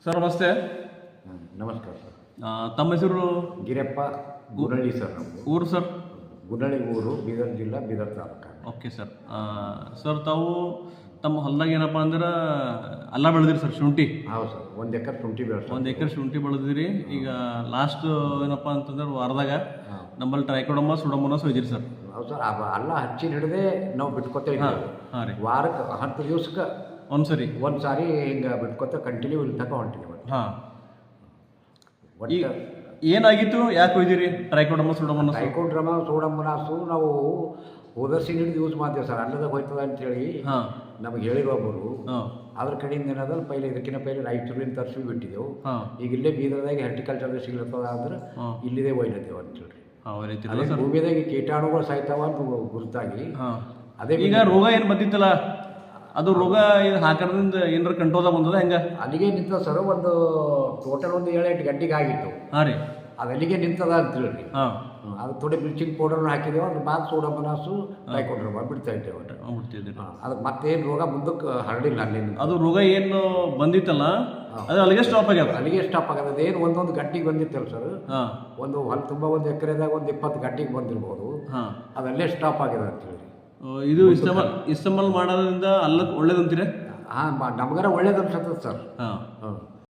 Sir ನಮಸ್ತೆ. ನಮಸ್ಕಾರ sir. ತಮ್ಮ ಹೆಸರು? ಗಿರಪ್ಪ ಗುನಳ್ಳಿ ಸರ್. ನಮ್ಮದು ಊರು ಸರ್? ಗುನಳ್ಳಿ ಊರು, ಬೀದರ್ ಜಿಲ್ಲಾ, Bidar taluk. Okay sir. Sir ತಾವು ತಮ್ಮ ಹೊಲದಾಗ ಏನಪ್ಪ ಅಂದ್ರೆ ಅಲ್ಲ ಬೆಳೆದಿರಿ ಸರ್, ಶುಂಠಿ? ಹೌದು ಸರ್, 1 ಎಕರೆ ಶುಂಠಿ ಬೆಳೆಸ. 1 ಎಕರೆ ಶುಂಠಿ ಬೆಳೆದಿರಿ. ಈಗ ಲಾಸ್ಟ್ ಏನಪ್ಪ ಅಂತಂದ್ರೆ ವಾರದಾಗ ನಮ್ಮಲ್ಲಿ ಟ್ರೈಕೋಡರ್ಮಾ ಸುಡೋಮೋನಾಸ್ ಒಯ್ದಿರಿ ಸರ್. ಹೌದು ಸರ್, ಅಲ್ಲ ಹಚ್ಚಿನ ಹಿಡಿದೇ ನಾವು ಬಿಟ್ಕೊತೇವೆ. ಹಾಂ ರೀ. ವಾರಕ್ಕೆ 10 ದಿವ್ಸಕ್ಕೆ ಒಂದ್ಸರಿ ಹಿಂಗೆ ಬಿಟ್ಕೊತ ಕಂಟಿನ್ಯೂ ಇಲ್ಲಿ ತನಕ ಹೊಂಟಿನಿ. ಹಾಂ. ಒಟ್ಟು ಏನಾಗಿತ್ತು, ಯಾಕೆ ಒಯ್ದಿರಿ ಟ್ರೈಕೋಡರ್ಮಾ ಸುಡೋಮೋನಾಸ್? ಟ್ರೈಕೋಡರ್ಮಾ ಸೂಡೋಮೋನಾಸು ನಾವು ಹೋದರ್ಸಿನ ಹಿಡಿದು ಯೂಸ್ ಮಾಡ್ತೇವೆ ಸರ್. ಅಲ್ಲದಾಗ ಹೋಯ್ತದ ಅಂತೇಳಿ ಹಾಂ ನಮಗೆ ಹೇಳಿರೋ ಒಬ್ಬರು. ಹಾಂ ಅದ್ರ ಕಡೆಯಿಂದ ಏನಾದ್ರೆ ಪೈಲೆ ಇದಕ್ಕಿಂತ ಪೈಲೆ ರಾಯಚೂರಿನ ತರಿಸಿ ಬಿಟ್ಟಿದ್ದೆವು. ಹಾಂ. ಈಗ ಇಲ್ಲೇ ಬೀದರ್ದಾಗ ಹಾರ್ಟಿಕಲ್ಚರ್ ಸಿಗ್ಲತ್ತದ ಅಂದ್ರೆ ಇಲ್ಲಿದೆ ಒಯ್ಲತ್ತೇವೆ ಅಂತೇಳಿ. ಅದೇ ಭೂಮಿಯಾಗ ಕೀಟಾಣುಗಳು ಸಾಯ್ತಾವ ಅಂತ ಗುರುತಾಗಿ. ಅದೇ ಈಗ ರೋಗ ಏನು ಬಂದಿತ್ತಲ್ಲ, ಅದು ರೋಗ ಹಾಕೋದ್ರಿಂದ ಏನಾರ ಕಂಟ್ರೋಲ್ ಬಂದದ ಹೆಂಗ? ಅಲ್ಲಿಗೆ ನಿಂತದ ಸರ್. ಒಂದು ಟೋಟಲ್ 7-8 ಗಂಟೆಗೆ ಆಗಿತ್ತು. ಹಾಂ ರೀ. ಅದು ಅಲ್ಲಿಗೆ ನಿಂತದ ಅಂತೇಳಿ. ಹಾಂ. ಅದು ಥೋಡೆ ಬ್ಲೀಚಿಂಗ್ ಪೌಡರ್ನ ಹಾಕಿದೆವು. ಅದ್ರ ಬಾದ್ ಸೋಡೋಮೋನಾಸು ಟ್ರೈಕೋಡರ್ಮಾ ಬಿಡ್ತಾ ಇದ್ದೇವೆ. ಅದಕ್ಕೆ ಮತ್ತೇನು ರೋಗ ಮುಂದಕ್ಕೆ ಹರಡಿಲ್ಲ. ಅಲ್ಲಿ ಅದು ರೋಗ ಏನು ಬಂದಿತ್ತಲ್ಲ ಅದು ಅಲ್ಲಿಗೆ ಸ್ಟಾಪ್ ಆಗ್ಯದ. ಅಲ್ಲಿಗೆ ಸ್ಟಾಪ್ ಆಗ್ಯದ. ಅದೇನು ಒಂದೊಂದು ಗಂಟೆಗೆ ಬಂದಿತ್ತಲ್ಲ ಸರ್. ಒಂದು ಹೊಲ ತುಂಬ 1 ಎಕರೆದಾಗ 20 ಗಂಟೆಗೆ ಬಂದಿರ್ಬೋದು. ಅದಲ್ಲೇ ಸ್ಟಾಪ್ ಆಗ್ಯದ ಅಂತೇಳಿ. ಇದು ಇಸ್ತಮಾಲ್ ಮಾಡೋದ್ರಿಂದ ಅಲ್ಲಕ್ಕೆ ಒಳ್ಳೇದಂತೀರ? ಹಾಂ, ನಮಗಾರ ಒಳ್ಳೇದು ಅನ್ಸತ್ತದ ಸರ್. ಹಾಂ.